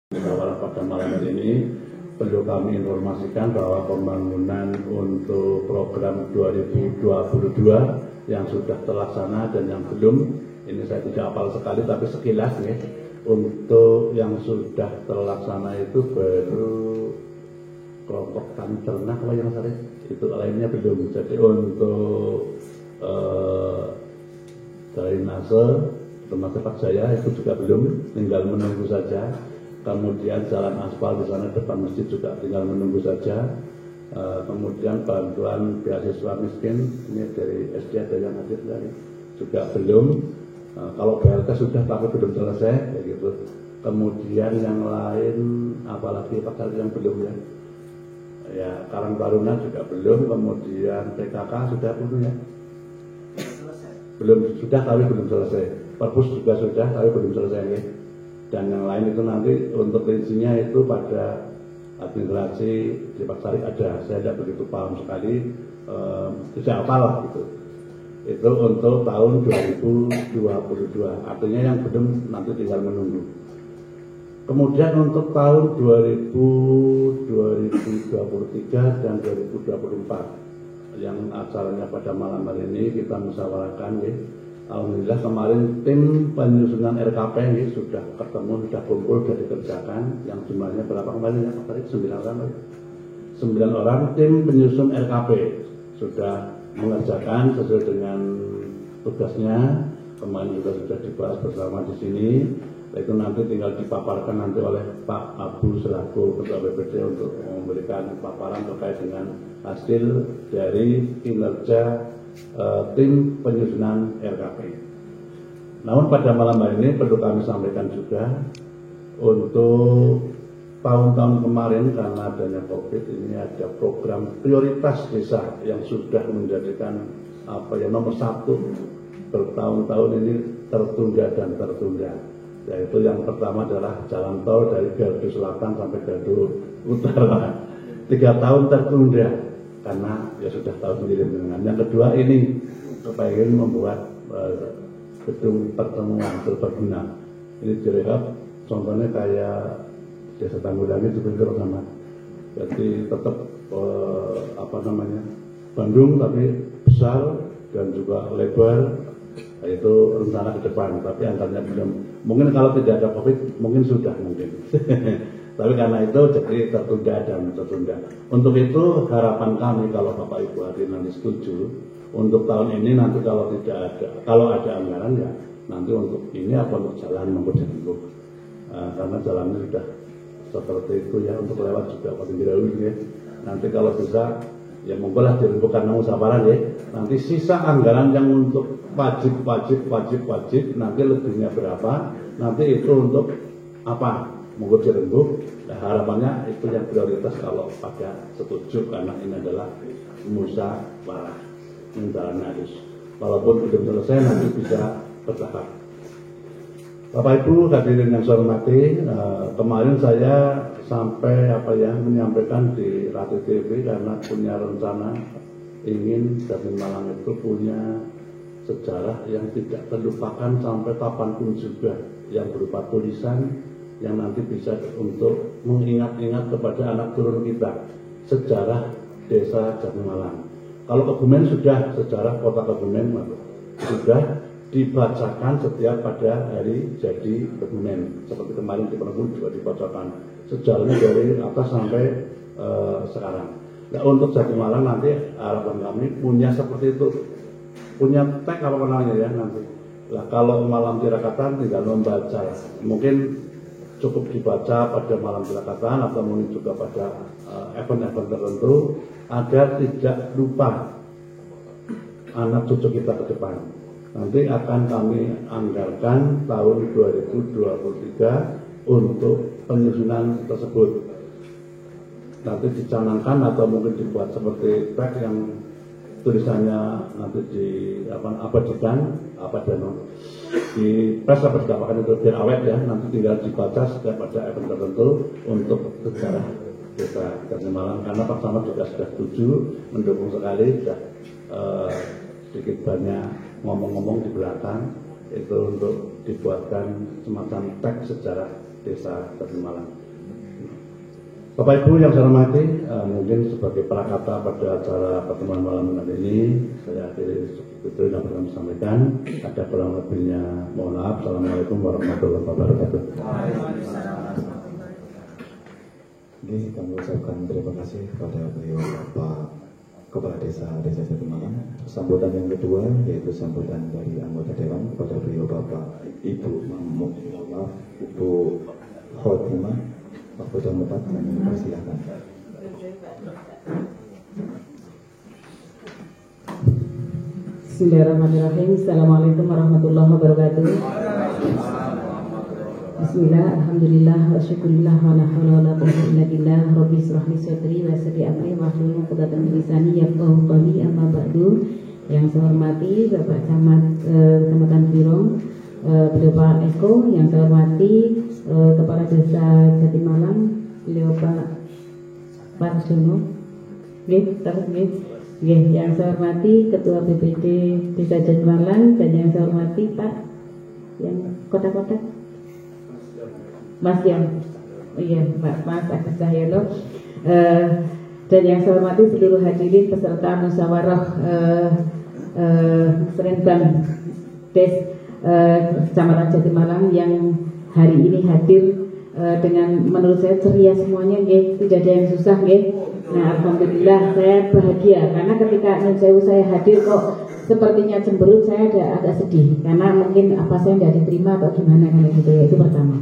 Musyawarah pada malam hari ini perlu kami informasikan bahwa pembangunan untuk program 2022 yang sudah terlaksana dan yang belum, ini saya tidak hafal sekali tapi sekilas nih, untuk yang sudah terlaksana itu baru kelompok tani ternak apa yang saya itu, lainnya belum. Jadi untuk drainase Rumah Sepak Jaya itu juga belum, tinggal menunggu saja. Kemudian jalan aspal di sana depan masjid juga tinggal menunggu saja. Kemudian bantuan beasiswa miskin ini dari SD ada yang hadir dari juga belum. Kalau BLT sudah tapi belum selesai, kayak gitu. Kemudian yang lain apalagi pasal yang belum ya. Ya Karang Taruna juga belum. Kemudian PKK sudah penuh ya. Belum, sudah tapi belum selesai. Perpus juga sudah tapi belum selesai ya. Dan yang lain itu nanti untuk rincinya itu pada administrasi di Pak Sari ada, saya tidak begitu paham sekali, tidak apalah gitu. Itu untuk tahun 2022, artinya yang belum nanti tinggal menunggu. Kemudian untuk tahun 2023 dan 2024 yang acaranya pada malam hari ini kita musyawarahkan ya. Alhamdulillah kemarin tim penyusunan RKP ini sudah ketemu, sudah kumpul, sudah dikerjakan. Yang jumlahnya berapa kemarin ya Pak Farid? 9 orang. 9 orang tim penyusun RKP sudah mengerjakan sesuai dengan tugasnya. Kemarin juga sudah dibahas bersama di sini. Itu nanti tinggal dipaparkan nanti oleh Pak Abu selaku Ketua BPD untuk memberikan paparan terkait dengan hasil dari kinerja tim penyusunan RKP. Namun pada malam hari ini perlu kami sampaikan juga untuk tahun-tahun kemarin karena adanya COVID ini ada program prioritas desa yang sudah menjadikan nomor 1 bertahun-tahun ini tertunda dan tertunda. Yaitu yang pertama adalah jalan tol dari Gardu Selatan sampai Gardu Utara. 3 tahun tertunda karena ya sudah tahu sendiri dengan. Yang kedua ini kepengen membuat gedung pertemuan serbaguna. Ini direhab, contohnya kayak Desa Tanggulangi di Bengkulu sama. Jadi tetap Bandung tapi besar dan juga lebar, itu rencana ke depan. Tapi angkanya belum. Mungkin kalau tidak ada COVID mungkin sudah mungkin. Tapi karena itu jadi tertunda dan tertunda. Untuk itu harapan kami kalau Bapak Ibu hadir nanti setuju, untuk tahun ini nanti kalau ada anggaran ya nanti untuk ini apa untuk jalan maupun jalan karena jalannya sudah seperti itu ya, untuk lewat juga paling jauh ya. Nanti kalau bisa ya monggolah dirembukan musyawarah ya. Nanti sisa anggaran yang untuk wajib nanti lebihnya berapa, nanti itu untuk apa? Monggo dirembuk. Nah, harapannya itu yang prioritas kalau pada setuju karena ini adalah musyawarah yang jalan harus. Walaupun belum selesai nanti bisa bertahap. Bapak Ibu hadirin yang saya hormati, kemarin saya sampai menyampaikan di Radio TV karena punya rencana ingin Jatim Malang itu punya sejarah yang tidak terlupakan sampai kapanpun juga, yang berupa tulisan yang nanti bisa untuk mengingat-ingat kepada anak turun kita sejarah desa Jatim Malang. Kalau Kebumen sudah sejarah kota Kebumen sudah dibacakan setiap pada hari jadi Kebumen. Seperti kemarin di Penegul juga dibacakan sejarahnya dari atas sampai sekarang. Nah, untuk Jatim Malang nanti harapan kami punya seperti itu, punya tag apa namanya ya nanti. Nah, kalau malam tirakatan tinggal membaca, mungkin cukup dibaca pada malam tirakatan atau mungkin juga pada event-event tertentu agar tidak lupa anak cucu kita ke depan. Nanti akan kami anggarkan tahun 2023 untuk penyusunan tersebut. Nanti dicanangkan atau mungkin dibuat seperti tag yang tulisannya nanti diabadikan di press apa didapatkan itu biar awet ya, nanti tinggal dibaca setiap ada event tertentu untuk sejarah desa Jatim Malang. Karena Pak Samad juga sudah setuju, mendukung sekali, sudah sedikit banyak ngomong-ngomong di belakang itu untuk dibuatkan semacam teks sejarah Desa Jatimalang. Bapak Ibu yang saya hormati, mungkin sebagai prakata pada acara pertemuan malam hari ini, saya akhiri itu yang perlu sampaikan. Ada kurang lebihnya mohon maaf. Assalamualaikum warahmatullahi wabarakatuh. Ini kami ucapkan terima kasih kepada beliau Bapak Kepala Desa Jatimalang. Sambutan yang kedua yaitu sambutan dari anggota Dewan kepada beliau Bapak Ibu Ibu Khotimah. Waktu dan tempat kami persilakan. Bismillahirrahmanirrahim. Assalamualaikum warahmatullahi wabarakatuh. Bismillah, alhamdulillah, wa syukurillah, wa la hawla wa la quwwata illa billah. Rabbi israh li sadri wa yassir li amri wahlul 'uqdatam min lisani yafqahu qawli. Amma ba'du. Yang saya hormati Bapak Camat Kecamatan Birong, beliau Pak Eko. Yang saya hormati Kepala Desa Jatimalang, beliau Pak Jono. Yang saya hormati Ketua BPD Desa Jatimalang, dan yang saya hormati Pak yang kotak-kotak Mas Yang, iya Mas Agus Cahyono, dan yang saya hormati seluruh hadirin peserta musyawarah Musrenbang Kecamatan Jatimalang yang hari ini hadir dengan menurut saya ceria semuanya, tidak ada yang susah, Nah, alhamdulillah saya bahagia karena ketika saya hadir kok sepertinya cemberut, saya agak sedih karena mungkin apa saya tidak diterima atau gimana kalau gitu ya. Itu pertama.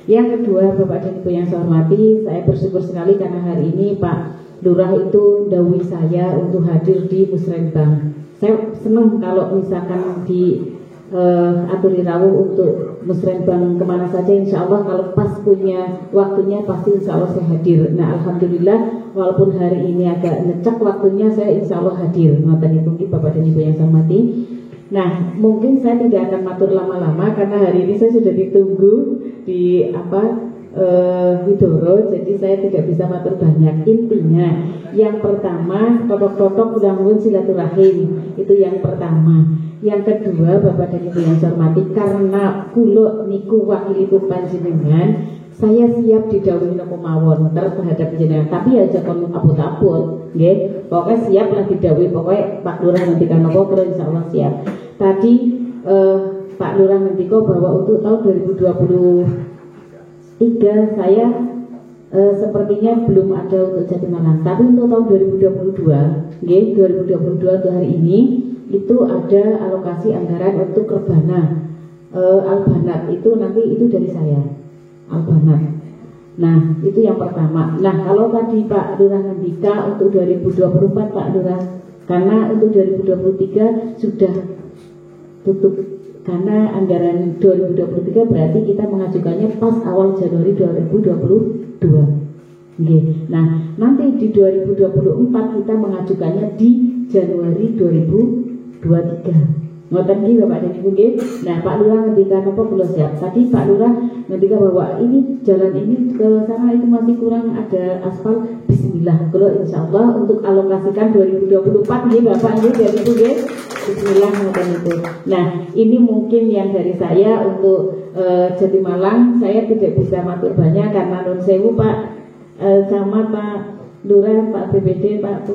Yang kedua, Bapak dan Ibu yang saya hormati, saya bersyukur sekali karena hari ini Pak Lurah itu dawuhi saya untuk hadir di Musrenbang. Saya senang kalau misalkan di aturi rawuh untuk Musrenbang kemana saja, insya Allah kalau pas punya waktunya pasti insya Allah saya hadir. Nah, alhamdulillah walaupun hari ini agak ngecek waktunya, saya insya Allah hadir. Ngoten itu Bapak dan Ibu yang saya hormati. Nah, mungkin saya tidak akan matur lama-lama karena hari ini saya sudah ditunggu di Widoro, jadi saya tidak bisa matur banyak. Intinya, yang pertama totok-totok ulang-ulang silaturahim, itu yang pertama. Yang kedua, Bapak dan Ibu yang saya hormati, karena kula niku wakilipun panjenengan, saya siap didhawuhi napa mawon terhadap panjenengan, tapi aja kon abot-abot, nggih. Pokoknya siap lah didhawuhi, pokoknya Pak Lurah ngendikan napa kula insyaallah siap. Tadi Pak Lurah ngendika bahwa untuk tahun 2023 saya sepertinya belum ada untuk Jatimalang, tapi untuk tahun 2022, nggih, 2022 untuk hari ini itu ada alokasi anggaran untuk Rebana Albanat, itu nanti itu dari saya Albanat. Nah, itu yang pertama. Nah, kalau tadi Pak Lurah ngendika untuk 2024 Pak Lurah, karena untuk 2023 sudah tutup karena anggaran 2023 berarti kita mengajukannya pas awal Januari 2022. Nggih. Nah, nanti di 2024 kita mengajukannya di Januari 2023. Ngoten nggih Bapak dan Ibu nggih. Nah, Pak Lurah ngendika apa belum siap. Tadi Pak Lurah ngendika bahwa ini jalan ini ke sana itu masih kurang ada aspal. Bismillah. Kalau insyaallah untuk alokasikan 2024 nggih Bapak nggih dan Ibu nggih. Bismillah ngoten itu. Nah, ini mungkin yang dari saya untuk Jatimalang. Saya tidak bisa matur banyak karena nun sewu Pak Camat, Pak Lurah, Pak BPD, Pak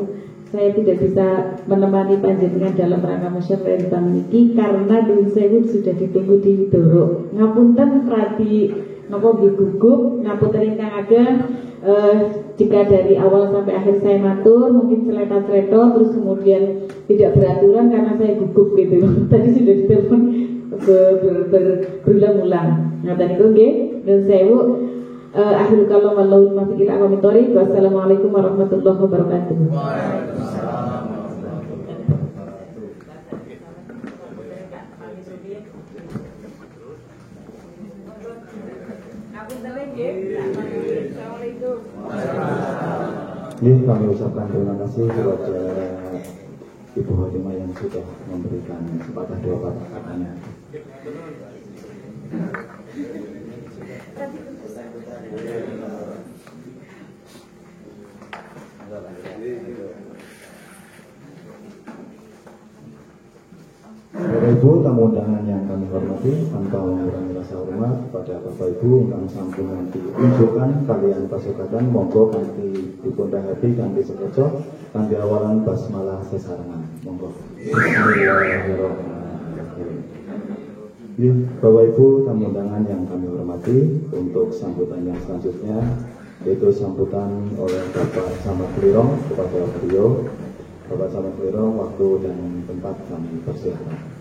saya tidak bisa menemani panjenengan dalam rangka musyawarah bang niki karena nun sewu sudah ditunggu di Widoro. Ngapunten radi napa gugup, ngapunten ingkang ageng. Jika dari awal sampai akhir saya matur mungkin seleta-seleta terus kemudian tidak beraturan karena saya gugup gitu. Tadi sudah ditelepon berulang-ulang. Nah tadi itu nggih, nun sewu. Akhirul kalam wallahu muwaffiq ila aqwamit thoriq. Wassalamualaikum warahmatullahi wabarakatuh. Ini kami ucapkan terima kasih kepada Ibu Khotimah yang sudah memberikan sepatah dua patah katanya. Bapak Ibu, tamu undangan yang kami hormati, tanpa mengurangi rasa hormat kepada Bapak Ibu ingkang sampun nanti unjukan kalian pasukatan, monggo kanthi dipun dahati kanthi sekeco kanthi awalan basmalah sesarengan. Monggo. Bismillahirrahmanirrahim. Bapak Ibu, tamu undangan yang kami hormati, untuk sambutan yang selanjutnya yaitu sambutan oleh Bapak Samad Klirong kepada beliau. Bapak Samad Klirong, waktu dan tempat kami persilahkan.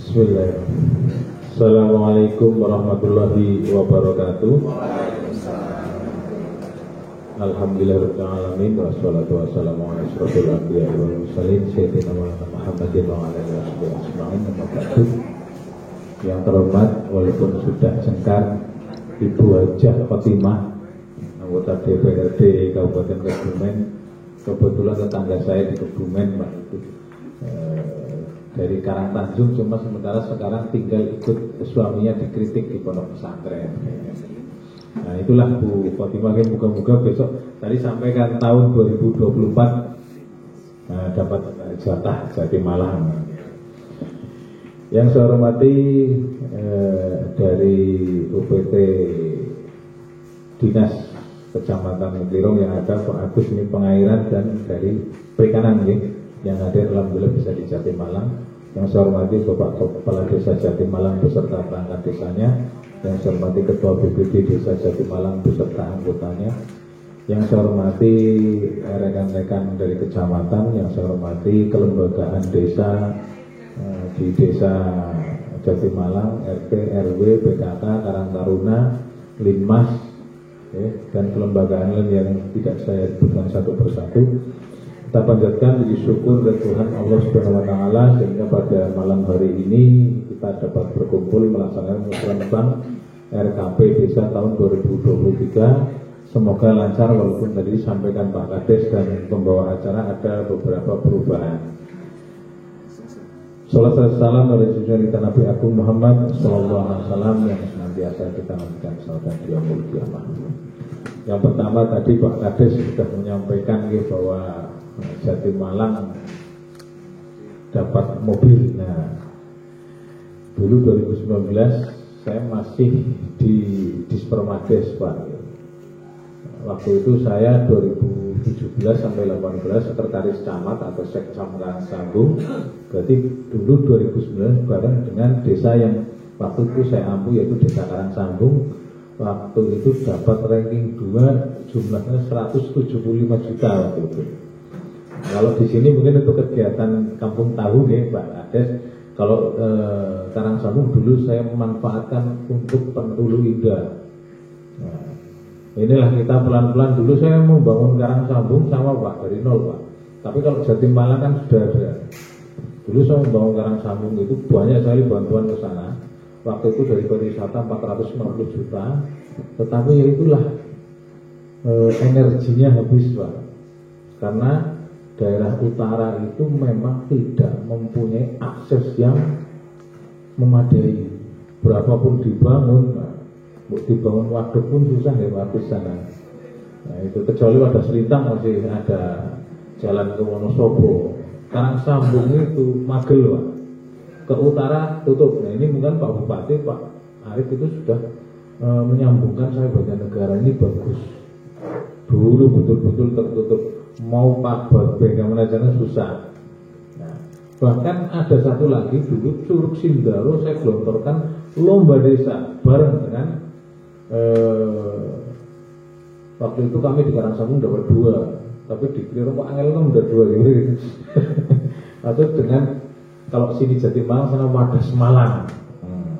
Bismillahirrahmanirrahim. Assalamualaikum warahmatullahi wabarakatuh. Alhamdulillahirabbil alamin wassalatu wassalamu ala asyrofil anbiya'i wal mursalin sayyidina Muhammadin wa ala alihi ajma'in. Yang terhormat, walaupun sudah jengkar, Ibu Hajah Khotimah, anggota DPRD Kabupaten Kebumen, kebetulan tetangga saya di Kebumen, Pak, itu dari Karangtanjung, cuma sementara sekarang tinggal ikut suaminya dikritik di pondok pesantren. Nah itulah Bu Khotimah, moga-moga besok tadi sampaikan tahun 2024 dapat jatah Jatim Malang. Yang saya hormati dari UPT Dinas Kecamatan Klirong yang ada Pak Agus, ini pengairan, dan dari perikanan yang hadir alhamdulillah bisa di Jatim Malang. Yang saya hormati Bapak Kepala Desa Jatim Malang beserta perangkat desanya. Yang saya hormati Ketua BPD Desa Jatim Malang beserta anggotanya. Yang saya hormati rekan-rekan dari kecamatan. Yang saya hormati kelembagaan desa di Desa Jatim Malang, RT, RW, PKK, Karang Taruna, Linmas, dan kelembagaan lain yang tidak saya sebutkan satu persatu. Kita panjatkan puji syukur dan Tuhan Allah Subhanahu wa taala sehingga pada malam hari ini kita dapat berkumpul melaksanakan musrenbang RKP Desa tahun 2023. Semoga lancar, walaupun tadi disampaikan Pak Kades dan pembawa acara ada beberapa perubahan. Salam salam oleh junjungan kita Nabi Agung Muhammad sallallahu alaihi wasallam yang senantiasa kita nantikan saudara yaumul kiamah. Yang pertama tadi Pak Kades sudah menyampaikan bahwa Jatim Malang dapat mobil. Nah, dulu 2019 saya masih di Dispermades, Pak. Waktu itu saya 2017 sampai 18 sekretaris camat atau sekcam Karang Sambung. Berarti dulu 2019 bareng dengan desa yang waktu itu saya ampu, yaitu Desa Karang Sambung. Waktu itu dapat ranking 2, jumlahnya 175 juta waktu itu. Kalau di sini mungkin itu kegiatan kampung tahu ya Pak Kades. Kalau Karang Sambung dulu saya memanfaatkan untuk Pentulu Indah. Nah, inilah kita pelan-pelan, dulu saya membangun Karang Sambung sama Pak dari nol, Pak. Tapi kalau Jatim Malang kan sudah ada. Dulu saya membangun Karang Sambung itu banyak sekali bantuan ke sana. Waktu itu dari pariwisata 450 juta. Tetapi ya itulah energinya habis, Pak. Karena daerah utara itu memang tidak mempunyai akses yang memadai. Berapapun dibangun, dibangun waduk pun susah ya Pak di sana. Nah itu kecuali pada Selintang masih ada jalan ke Wonosobo. Karang Sambung itu magel, Pak. Ke utara tutup. Nah ini mungkin Pak Bupati, Pak Arif itu sudah menyambungkan saya bagian negara ini bagus. Dulu betul-betul tertutup. Mau Pak bagaimana caranya susah. Nah, bahkan ada satu lagi dulu Curug Sindaro saya gelontorkan lomba desa bareng dengan waktu itu kami di Karang Sambung dapat 2, tapi di Klirong kok angel kan udah 2 gitu. Atau dengan kalau sini Jatim Malang sana Wadas Malang.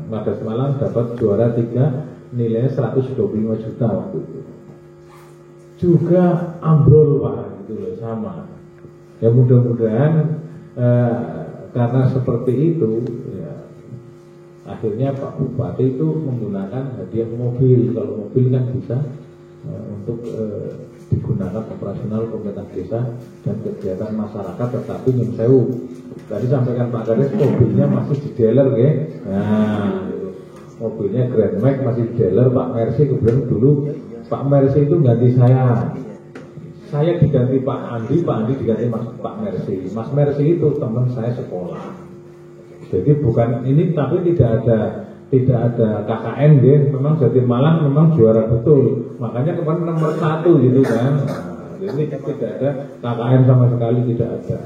Wadas Malang dapat juara 3, nilainya 125 juta waktu itu. Juga ambrol Pak. Sama ya, mudah-mudahan karena seperti itu ya, akhirnya Pak Bupati itu menggunakan hadiah mobil. Kalau mobil kan bisa untuk digunakan operasional pemerintah desa dan kegiatan masyarakat. Tetapi yang sewu tadi sampaikan Pak Kades, mobilnya masih di dealer ya. Nah mobilnya Grand Max masih di dealer. Pak Mercy kemudian dulu Pak Mercy itu ganti saya saya diganti Pak Andi diganti Pak Mercy. Mas Mercy itu teman saya sekolah. Jadi bukan ini, tapi tidak ada KKN deh. Memang Jatim Malang memang juara betul. Makanya kemarin nomor 1 gitu kan. Jadi tidak ada KKN sama sekali, tidak ada.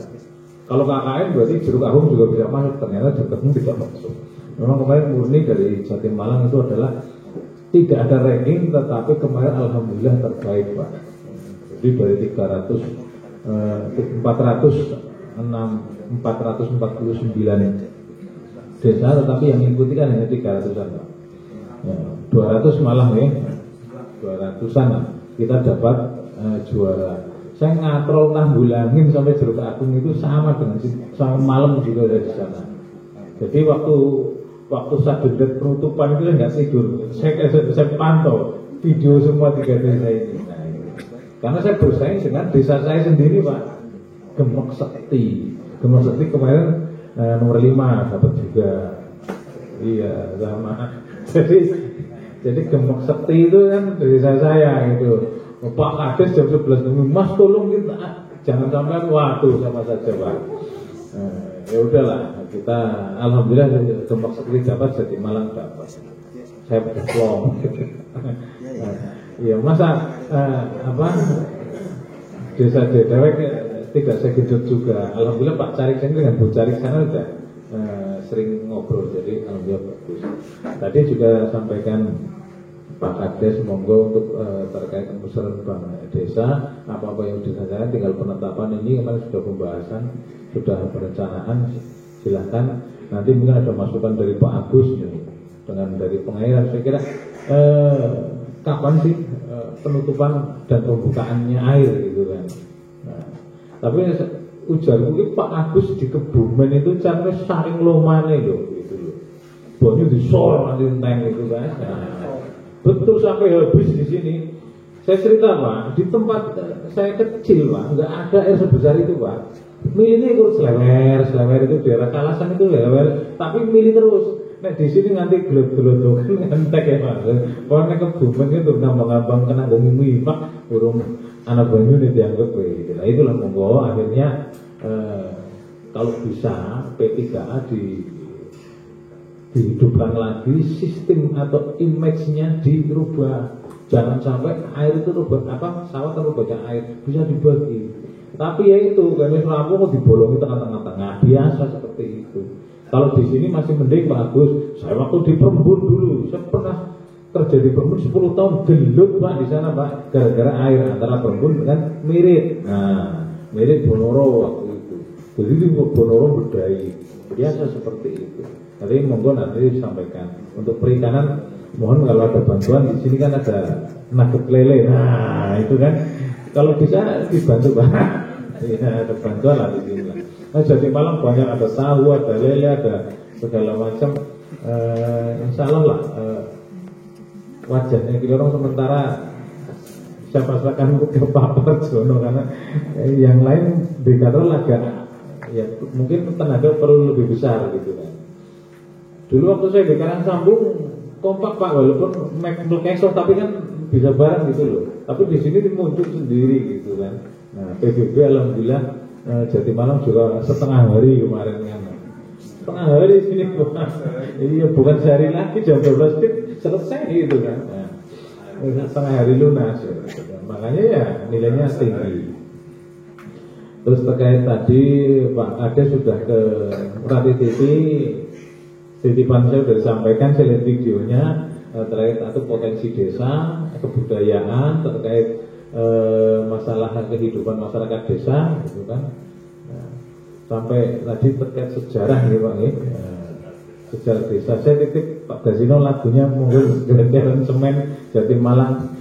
Kalau KKN berarti Jeruk Ahung juga bisa masuk. Ternyata Jeruk Ahung tidak masuk. Memang kemarin murni dari Jatim Malang itu adalah tidak ada ranking, tetapi kemarin alhamdulillah terbaik Pak. Jadi dari 449 desa, tetapi yang mengikuti kan hanya 300-an Pak. Ya, 200 malah ya, 200-an kita dapat juara. Saya ngatrol Tanggulangin sampai Jeruk Agung itu sama dengan malam juga dari sana. Jadi waktu saat penutupan itu saya nggak tidur, saya pantau video semua 3 desa ini. Nah, ini. Karena saya bersaing dengan desa saya sendiri Pak, Gemek Sekti kemarin nomor 5 dapat juga, iya sama. Jadi Gemek Sekti itu kan desa saya gitu. Pak Kades jam 11 Mas tolong kita jangan sampai waduh sama saja Pak. Ya udahlah, kita alhamdulillah Gemek Sekti dapat, Jatim Malang dapat. Saya plong. Iya masa desa Dewek tidak saya genjot juga. Alhamdulillah Pak Carik dengan Bu Carik sana sudah sering ngobrol, jadi alhamdulillah bagus. Tadi juga sampaikan Pak Kades monggo untuk terkait urusan desa, apa yang disampaikan tinggal penetapan ini kemarin sudah pembahasan, sudah perencanaan, silahkan nanti mungkin ada masukan dari Pak Agus nih, dengan dari pengairan. Saya kira kapan sih penutupan dan pembukaannya air gitu kan. Nah, tapi ujar mungkin Pak Agus di Kebumen itu caranya saring lomane loh gitu loh, banyu disor nanti enteng gitu kan. Nah, betul sampai habis di sini. Saya cerita Pak, di tempat saya kecil Pak, nggak ada air sebesar itu Pak. Milih ikut selewer itu daerah Kalasan itu selewer, tapi milih terus. Nah di sini nanti gelot-gelot ngentek ya Pak. Pokoknya Kebumen itu nambang-nambang kena gomimi Pak, burung anak banyu ini dianggap begitu. Nah itulah monggo akhirnya kalau bisa P3A dihidupkan lagi, sistem atau image-nya dirubah. Jangan sampai air itu sawah terlalu banyak air, bisa dibagi. Tapi ya itu, garis lampu mau dibolongi tengah-tengah, biasa seperti itu. Kalau di sini masih mending Pak Agus. Saya waktu di Perembun dulu, saya pernah kerja di Perembun 10 tahun, gelut Pak di sana Pak, gara-gara air antara Perembun dengan Mirit. Nah, Mirit Bonoro waktu itu. Jadi di Bonoro berdaya, biasa seperti itu. Jadi monggo nanti disampaikan untuk perikanan. Mohon kalau ada bantuan di sini kan ada nugget lele. Nah itu kan kalau bisa dibantu Pak. Ya ada bantuan lah di sini. Nah Jatim Malang banyak, ada tahu, ada lele, ada segala macam. Insya Allah lah wajahnya kita orang sementara saya pasrahkan ke Pak Parjono karena yang lain dikatakan agak ya mungkin tenaga perlu lebih besar gitu kan. Dulu waktu saya di Karang Sambung kompak Pak, walaupun Mekesok tapi kan bisa bareng gitu loh. Tapi di sini dimuncul sendiri gitu kan. Nah PBB alhamdulillah Jatim Malang juga setengah hari kemarin kan. Setengah hari sini iya bukan sehari lagi jam 12 selesai gitu kan. Nah, setengah hari lunas gitu. Makanya ya nilainya tinggi. Terus terkait tadi Pak Kades sudah ke Prati TV, titipan saya sudah disampaikan, saya lihat videonya terkait atau potensi desa, kebudayaan, terkait masalah kehidupan masyarakat desa, gitu kan. Nah, sampai tadi terkait sejarah nih Pak, sejarah desa. Saya titip Pak Dasino lagunya mungkin Geregeran Semen Jatim Malang.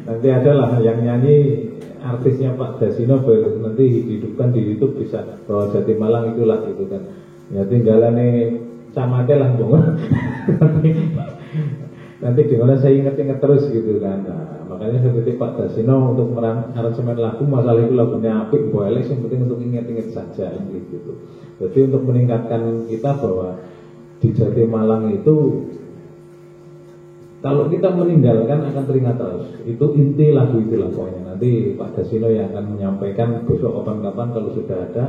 Nanti adalah yang nyanyi artisnya Pak Dasino, nanti dihidupkan di YouTube bisa bahwa Jatim Malang itulah gitu kan. Ya tinggalan nih camate lah bong. Nanti dimana saya inget-inget terus gitu kan. Nah, makanya saya titip Pak Dasino untuk aransemen lagu, masalah itu lagunya apik boleh, yang penting untuk inget-inget saja gitu. Jadi untuk meningkatkan kita bahwa di Jatim Malang itu Kalau kita meninggalkan akan teringat terus. Itu inti lagu itulah pokoknya. Nanti Pak Dasino yang akan menyampaikan besok kapan-kapan kalau sudah ada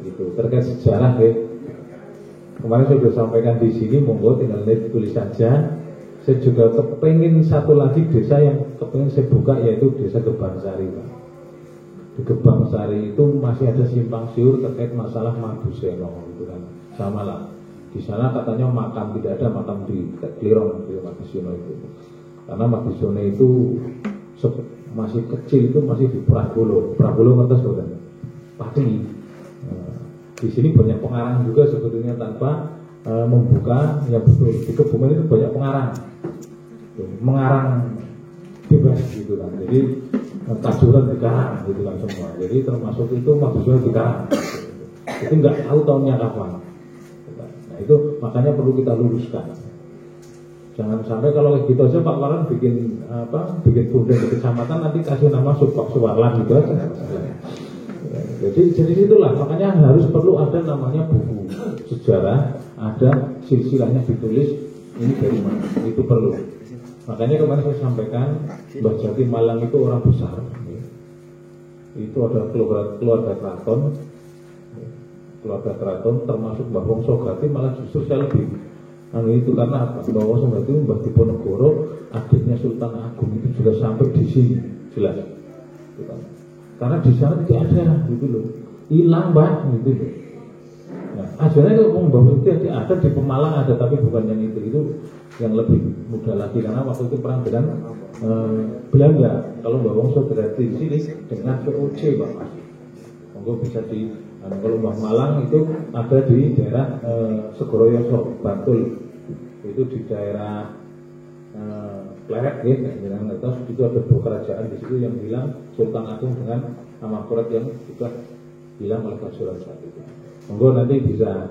itu terkait sejarah ya. Kemarin saya sudah sampaikan di sini, monggo tinggal ditulis saja. Saya juga kepengen satu lagi desa yang kepengen saya buka, yaitu desa Gebangsari, Pak. Di Gebangsari itu masih ada simpang siur terkait masalah Mabuseno gitu kan. Sama lah. Di sana katanya makam, tidak ada makam di Klirong di Mabuseno itu. Karena Mabuseno itu masih kecil, itu masih di Pragolo atas bukan Pati. Di sini banyak pengarang juga sebetulnya tanpa membuka yang betul. Di Kebumen itu banyak pengarang, mengarang bebas gitu kan. Jadi Kajuran dikarang gitu kan semua. Jadi termasuk itu Mabuseno dikarang. Itu nggak tahu tahunnya kapan. Nah itu makanya perlu kita luruskan. Jangan sampai kalau gitu aja Pak Waran bikin bunda di kecamatan nanti kasih nama Pak Suwarlan gitu aja. Jadi itulah makanya harus perlu ada namanya buku sejarah, ada silsilahnya ditulis ini dari mana, itu perlu. Makanya kemarin saya sampaikan Mbah Jati Malang itu orang besar, itu ada keluarga keraton, termasuk Mbah Wongso Gati, malah justru saya lebih itu karena apa? Mbah Wongso Gati Mbah Diponegoro, adiknya Sultan Agung itu juga sampai di sini jelas. Karena di sana tidak ada gitu loh, hilang Mbak gitu loh. Nah, asalnya kalau Mbah Wongso ada di Pemalang ada, tapi bukan yang itu yang lebih mudah lagi karena waktu itu perang dengan Belanda. Kalau Mbah Wongso berarti di sini dengan VOC Pak Mas. Monggo bisa di kalau Mbah Malang itu ada di daerah Segoroyoso, Bantul. Itu di daerah Pleret ya, dengan atas itu ada dua kerajaan di situ yang hilang, Sultan Agung dengan Amakkurat yang juga hilang oleh Kajuran saat itu. Monggo nanti bisa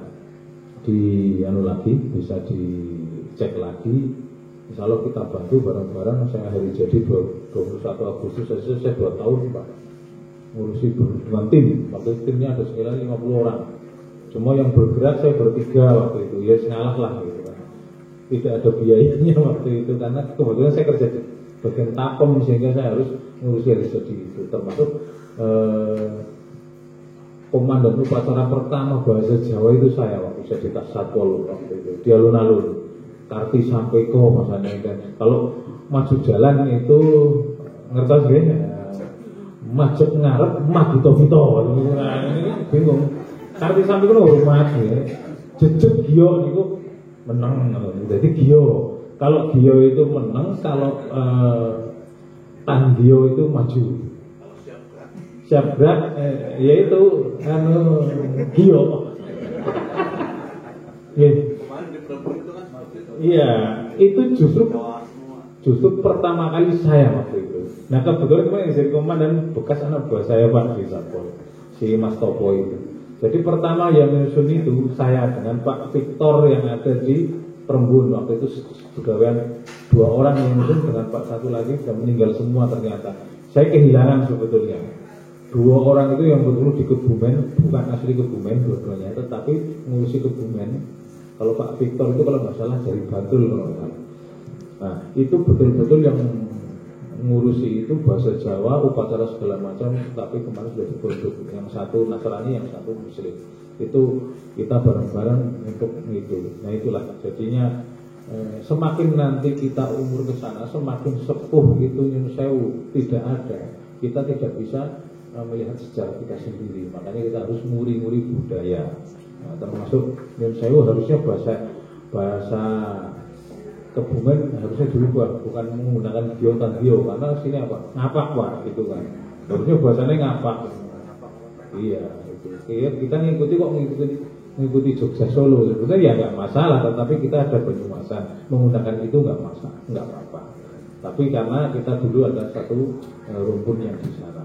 bisa dicek lagi. Insya Allah kita bantu bareng-bareng. Saya hari jadi 21 Agustus saya 2 tahun Pak ngurusi dengan tim. Waktu timnya ada sekitar 50 orang. Cuma yang bergerak saya bertiga waktu itu. Ya ngalah lah gitu kan. Tidak ada biayanya waktu itu karena kebetulan saya kerja di bagian takom sehingga saya harus ngurusi hari jadi itu. Termasuk komandan upacara pertama bahasa Jawa itu saya waktu saya di Satpol waktu itu di alun-alun Karti sampai ke masanya kan. Kalau maju jalan itu ngertos ya, majek ngarep mah vito bingung. Karti sampai ke hormat ya, jejak gio itu menang. Jadi gio, kalau gio itu menang, kalau tandio itu maju. Siap gerak, yaitu gio. Iya, itu justru pertama kali saya waktu itu. Nah kebetulan kemarin jadi komandan bekas anak buah saya Pak di Satpol, si Mas Topo itu. Jadi pertama yang menyusun itu saya dengan Pak Victor yang ada di Perembun waktu itu pegawaian 2 orang yang menyusun dengan Pak satu lagi sudah meninggal semua ternyata. Saya kehilangan sebetulnya 2 orang itu yang betul di Kebumen, bukan asli Kebumen dua-duanya, tetapi ngurusi Kebumen. Kalau Pak Victor itu kalau nggak salah dari Bantul kalau nggak salah. Nah itu betul-betul yang ngurusi itu bahasa Jawa, upacara segala macam. Tapi kemarin sudah dibentuk, yang satu Nasrani, yang satu Muslim. Itu kita bareng-bareng untuk itu. Nah itulah jadinya semakin nanti kita umur ke sana, semakin sepuh itu Nyun Sewu tidak ada. Kita tidak bisa melihat sejarah kita sendiri. Makanya kita harus nguri-nguri budaya. Nah, termasuk Nyun Sewu harusnya bahasa Kebumen harusnya dirubah, bukan menggunakan gio dan gio karena sini apa ngapak Pak gitu kan. Harusnya bahasanya ngapak. Iya, itu. Kita ngikuti Jogja Solo sebetulnya ya nggak masalah, tetapi kita ada Banyumasan menggunakan itu nggak masalah, nggak apa-apa. Tapi karena kita dulu ada satu rumpun yang di sana.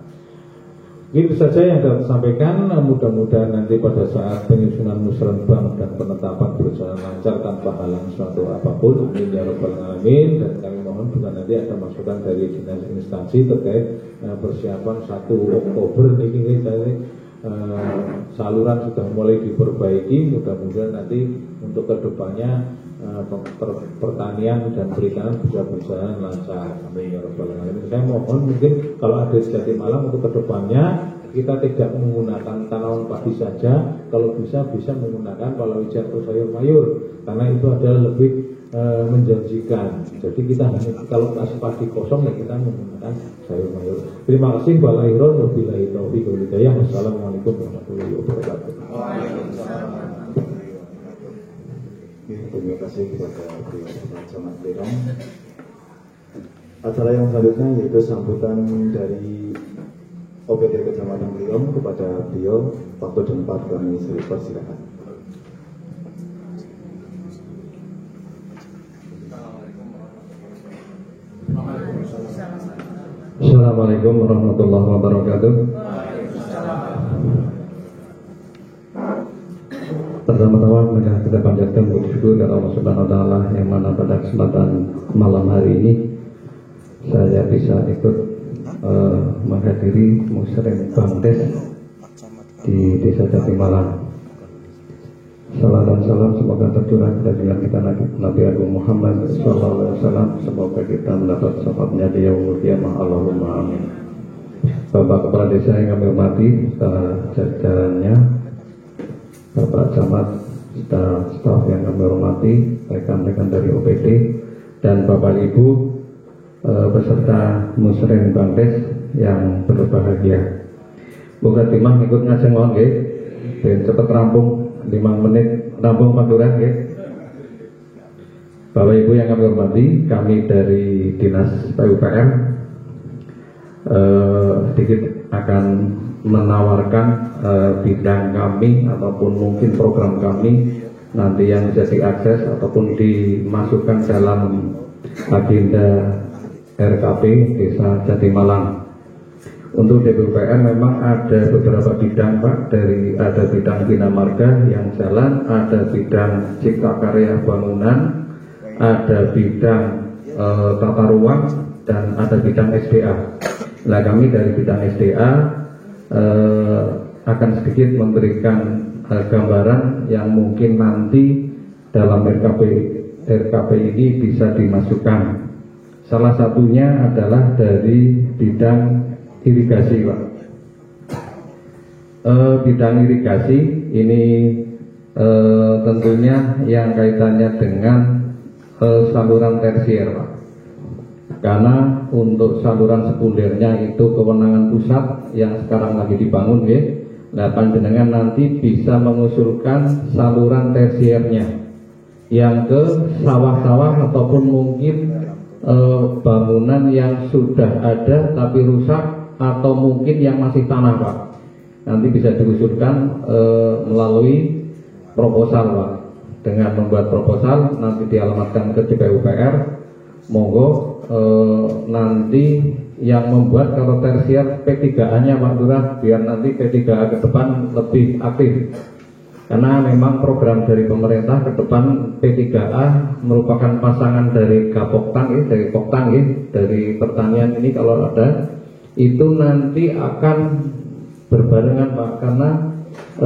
Itu saja yang saya sampaikan. Mudah-mudahan nanti pada saat penyusunan musrenbang dan penetapan berjalan lancar tanpa halang suatu apapun. Amin ya rabbal alamin. Dan kami mohon juga nanti ada masukan dari dinas instansi terkait persiapan 1 Oktober ini saluran sudah mulai diperbaiki. Mudah-mudahan nanti untuk kedepannya pertanian dan perikanan bisa berjalan lancar. Amin ya rabbal alamin. Saya mohon mungkin kalau ada Jatimala untuk kedepannya kita tidak menggunakan tanaman padi saja, kalau bisa menggunakan palawija atau sayur mayur, karena itu adalah lebih menjanjikan. Jadi kita hanya kalau kasih padi kosong ya kita menggunakan sayur mayur. Terima kasih. Walaihron wabillahi taufiq wal hidayah. Wassalamualaikum warahmatullahi wabarakatuh. Terima kasih kepada Bapak Camat Lerong. Acara yang selanjutnya yaitu sambutan dari OPD Kecamatan Lerong kepada beliau. Waktu dan tempat kami persilakan. Assalamualaikum warahmatullahi wabarakatuh. Pertama-tama mari kita panjatkan puji syukur kepada Allah Subhanahu wa taala yang mana pada kesempatan malam hari ini saya bisa ikut menghadiri musreng Bangdes di Desa Jatimalang. Salam dan salam semoga tercurah kepada kita Nabi Agung Muhammad sallallahu alaihi wasallam. Semoga kita mendapat syafaatnya di yaumul qiyamah. Allahumma amin. Bapak Kepala Desa yang kami hormati, jajarannya, Bapak Camat, staf yang kami hormati, rekan-rekan dari OPD, dan Bapak Ibu beserta musreng Bangdes yang berbahagia. Bukan timah ikut ngajeng wong nggih, ben cepet rampung 5 menit rampung Pak Lurah nggih. Bapak Ibu yang kami hormati, kami dari Dinas PUPR sedikit akan menawarkan bidang kami ataupun mungkin program kami nanti yang bisa diakses ataupun dimasukkan dalam agenda RKP Desa Jatimalang. Untuk DPUPR memang ada beberapa bidang Pak, ada bidang bina marga yang jalan, ada bidang cipta karya bangunan, ada bidang tata ruang, dan ada bidang SDA. Nah kami dari bidang SDA akan sedikit memberikan gambaran yang mungkin nanti dalam RKP ini bisa dimasukkan. Salah satunya adalah dari bidang irigasi Pak. Bidang irigasi ini tentunya yang kaitannya dengan saluran tersier Pak. Karena untuk saluran sekundernya itu kewenangan pusat yang sekarang lagi dibangun ya. Nah panjenengan nanti bisa mengusulkan saluran tersiernya yang ke sawah-sawah ataupun mungkin bangunan yang sudah ada tapi rusak atau mungkin yang masih tanah Pak. Nanti bisa diusulkan melalui proposal Pak. Dengan membuat proposal nanti dialamatkan ke DPUPR. Monggo nanti yang membuat kalau tersier P3A-nya Pak Lurah biar nanti P3A ke depan lebih aktif. Karena memang program dari pemerintah ke depan P3A merupakan pasangan dari Gapoktan dari Poktan dari pertanian ini kalau ada itu nanti akan berbarengan Pak, karena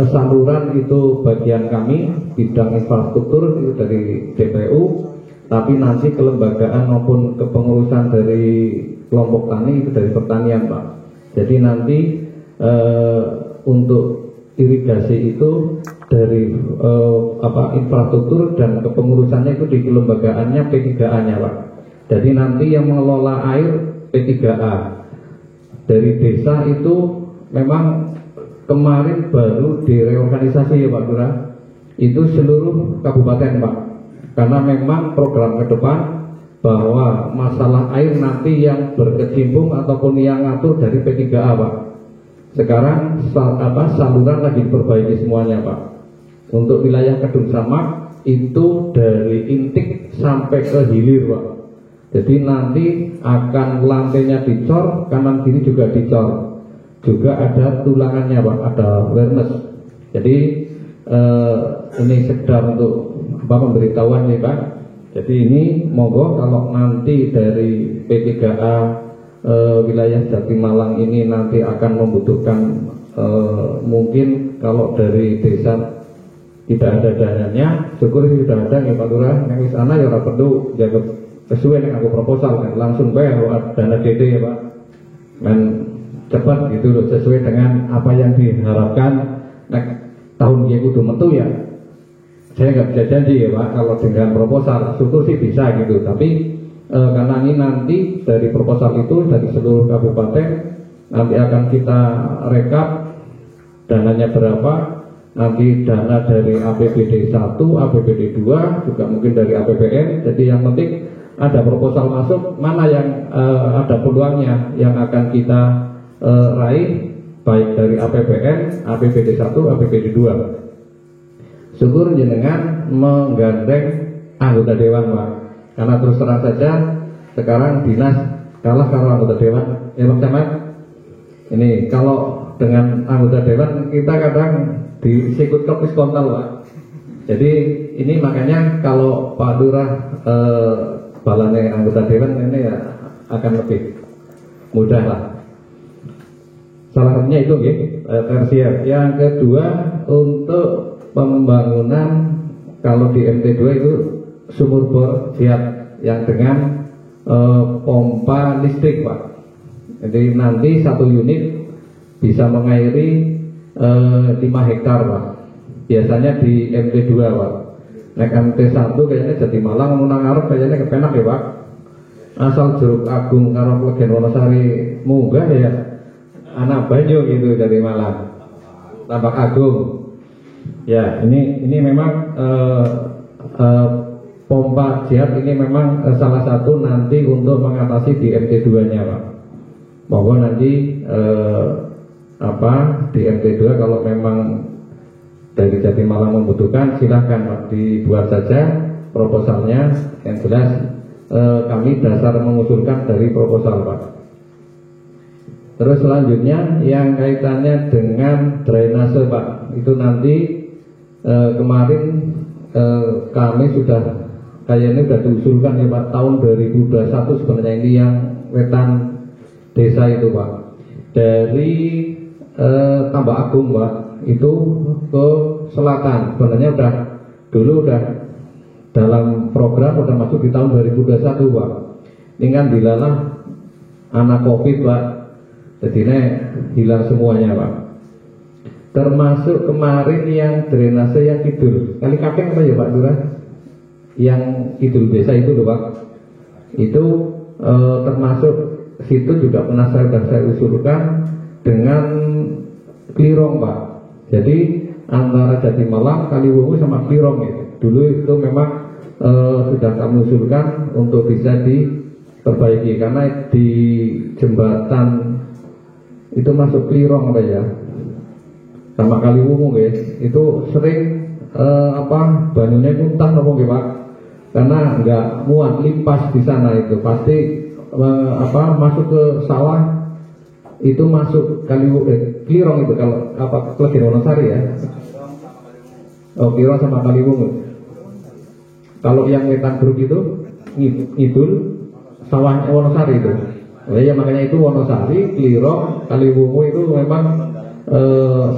saluran itu bagian kami, bidang infrastruktur itu dari DPU, tapi nanti kelembagaan maupun kepengurusan dari kelompok tani itu dari pertanian Pak. Jadi nanti untuk irigasi itu dari infrastruktur dan kepengurusannya itu di kelembagaannya P3A-nya Pak. Jadi nanti yang mengelola air P3A. Dari desa itu memang kemarin baru direorganisasi ya Pak Lurah. Itu seluruh kabupaten Pak. Karena memang program ke depan bahwa masalah air nanti yang berkecimpung ataupun yang ngatur dari P3A Pak. Sekarang saluran lagi diperbaiki semuanya Pak. Untuk wilayah Kedung Samak itu dari intik sampai ke hilir Pak. Jadi nanti akan lantainya dicor, kanan kiri juga dicor. Juga ada tulangannya Pak, ada awareness. Jadi ini sekedar untuk pemberitahuan nih Pak. Jadi ini monggo kalau nanti dari P3A wilayah Jatimalang ini nanti akan membutuhkan mungkin kalau dari desa tidak ada dananya, syukur sih sudah ada nih Pak Lurah, yang di sana ya ora perlu jaga sesuai dengan aku proposal kan langsung bayar dana DD ya Pak, dan cepat gitu loh, sesuai dengan apa yang diharapkan. Nah, tahun dia kudu metu ya, saya nggak bisa janji ya Pak kalau dengan proposal, syukur sih bisa gitu, tapi karena ini nanti dari proposal itu dari seluruh kabupaten nanti akan kita rekap dananya berapa, nanti dana dari APBD 1, APBD 2, juga mungkin dari APBN. Jadi yang penting ada proposal masuk, mana yang ada peluangnya yang akan kita raih, baik dari APBN, APBD 1, APBD 2. Syukur jenengan menggandeng anggota dewan Pak, karena terus terang saja sekarang dinas kalah kalau anggota dewan ya Pak Camat. Ini kalau dengan anggota dewan kita kadang disikut kopis kontal Pak. Jadi ini makanya kalau Pak Lurah balane anggota dewan ini ya akan lebih mudah lah. Salah satunya itu tersier. Yang kedua untuk pembangunan kalau di MT2 itu sumur bor siap yang dengan pompa listrik Pak. Jadi nanti satu unit bisa mengairi 5 hektar Pak. Biasanya di MT2 Pak. Nek MT1 kayaknya jadi Malang menang Arab kayaknya kepenak ya Pak. Asal Jeruk Agung karo Klegen Wonosari munggah ya anak banyu gitu dari Malang. Tambak Agung. Ya, ini memang pompa siap ini memang salah satu nanti untuk mengatasi di MT2-nya Pak. Bahwa nanti di MT2 kalau memang dari Jatimalang membutuhkan silahkan Pak, dibuat saja proposalnya. Yang jelas kami dasar mengusulkan dari proposal Pak. Terus selanjutnya yang kaitannya dengan drainase Pak, itu nanti kemarin kami sudah kayaknya sudah diusulkan ya Pak, tahun 2021 sebenarnya ini yang wetan desa itu Pak, dari Tambak Agung Pak itu ke selatan. Sebenarnya dulu udah dalam program udah masuk di tahun 2021 Pak. Ini kan dilalah anak Covid Pak, jadinya hilang semuanya Pak. Termasuk kemarin yang drainase yang kidul kali kakek apa ya Pak Lurah, yang kidul desa itu loh Pak, itu termasuk situ juga pernah saya usulkan dengan Klirong Pak. Jadi antara Jatimalang, Kaliwungu sama Klirong ya. Dulu itu memang sudah kami usulkan untuk bisa diperbaiki karena di jembatan itu masuk Klirong Pak ya, sama Kaliwungu ya, itu sering banyunya itu entah apa Pak, karena nggak muat limpas di sana, itu pasti masuk ke sawah, itu masuk Klirong itu kalau Klegen Wonosari ya. Oh, Klirong sama Kaliwungu. Kalau yang wetan grup itu ngidul sawahnya Wonosari itu. Oh ya, makanya itu Wonosari, Klirong, Kaliwungu itu memang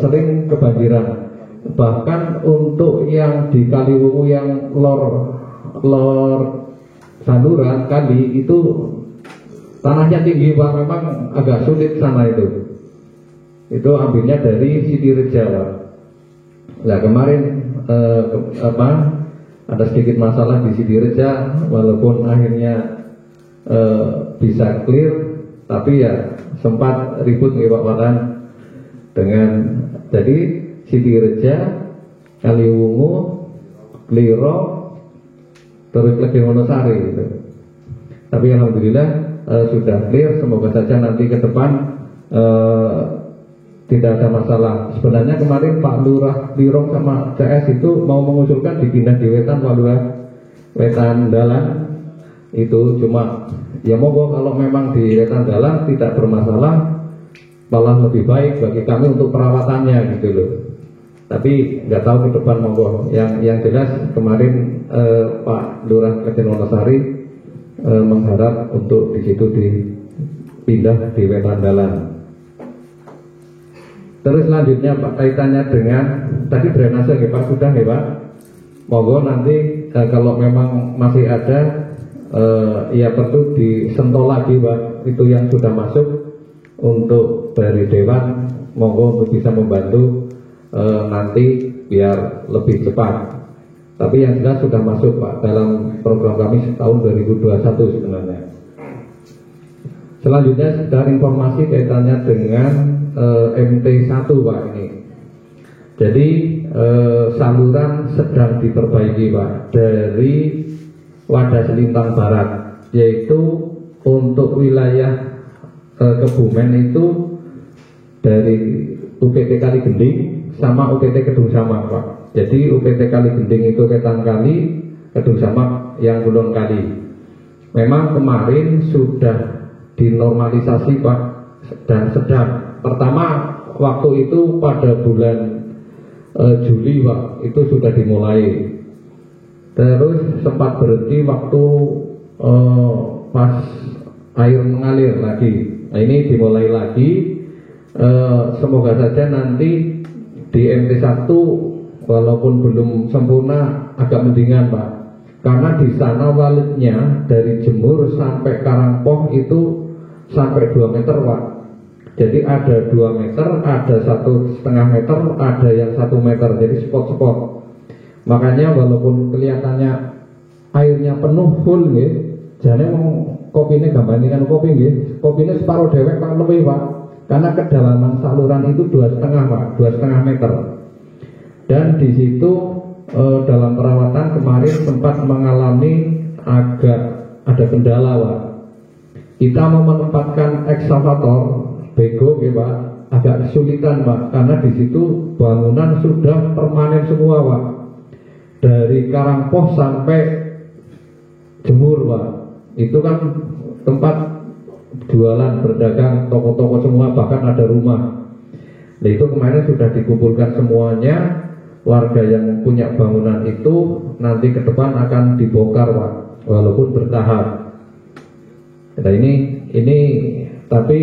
sering kebanjiran. Bahkan untuk yang di Kaliwungu yang lor saluran kali itu tanahnya tinggi Pak, memang agak sulit sana itu. Itu ambilnya dari Sidireja Pak. Nah kemarin ada sedikit masalah di Sidireja, walaupun akhirnya bisa clear, tapi ya sempat ribut nih Pak Waran dengan, jadi Sidireja, Kaliwungu, Klirong, terus Klegen Wonosari gitu. Tapi alhamdulillah sudah clear, semoga saja nanti ke depan tidak ada masalah. Sebenarnya kemarin Pak Lurah Klirong sama CS itu mau mengusulkan dipindah di Wetan Pak Lurah, Wetan Dalan itu, cuma ya monggo kalau memang di Wetan Dalan tidak bermasalah, malah lebih baik bagi kami untuk perawatannya gitu loh. Tapi nggak tahu ke depan monggo. Yang jelas kemarin Pak Lurah Klegen Wonosari mengharap untuk di situ dipindah di Wetan Dalan. Terus selanjutnya Pak, kaitannya dengan tadi drainase ya Pak, sudah ya Pak. Monggo nanti kalau memang masih ada ya perlu disentuh lagi Pak, itu yang sudah masuk untuk dari Dewan, monggo untuk bisa membantu nanti biar lebih cepat. Tapi yang jelas sudah masuk Pak dalam program kami tahun 2021 sebenarnya. Selanjutnya sekedar informasi kaitannya dengan MT1 Pak ini. Jadi saluran sedang diperbaiki Pak dari Wadah Selintang Barat, yaitu untuk wilayah Kebumen itu dari UPT Kali Gending sama UPT Kedung Samak Pak. Jadi UPT Kali Gending itu Wetan Kali, Kedung Samak yang Kulon Kali. Memang kemarin sudah dinormalisasi Pak dan sedang. Pertama waktu itu pada bulan Juli Pak, itu sudah dimulai. Terus sempat berhenti waktu pas air mengalir lagi. Nah ini dimulai lagi. Semoga saja nanti di MT1 walaupun belum sempurna agak mendingan Pak. Karena di sana walitnya dari Jemur sampai Karangpoh itu sampai 2 meter Pak. Jadi ada 2 meter, ada 1,5 meter, ada yang 1 meter. Jadi spot-spot. Makanya walaupun kelihatannya airnya penuh full nih, jane mau kopine gambandingan kopi nggih. Kopine separuh dewek Pak lebih Pak. Karena kedalaman saluran itu 2,5 Pak, 2,5 meter. Dan di situ dalam perawatan kemarin sempat mengalami agak ada kendala Pak. Kita mau menempatkan ekskavator bego ya Pak, agak kesulitan Pak, karena di situ bangunan sudah permanen semua Pak. Dari Karangpoh sampai Jemur Pak. Itu kan tempat jualan, berdagang, toko-toko semua, bahkan ada rumah. Nah itu kemarin sudah dikumpulkan semuanya. Warga yang punya bangunan itu nanti ke depan akan dibongkar Pak, walaupun bertahap. Nah ini tapi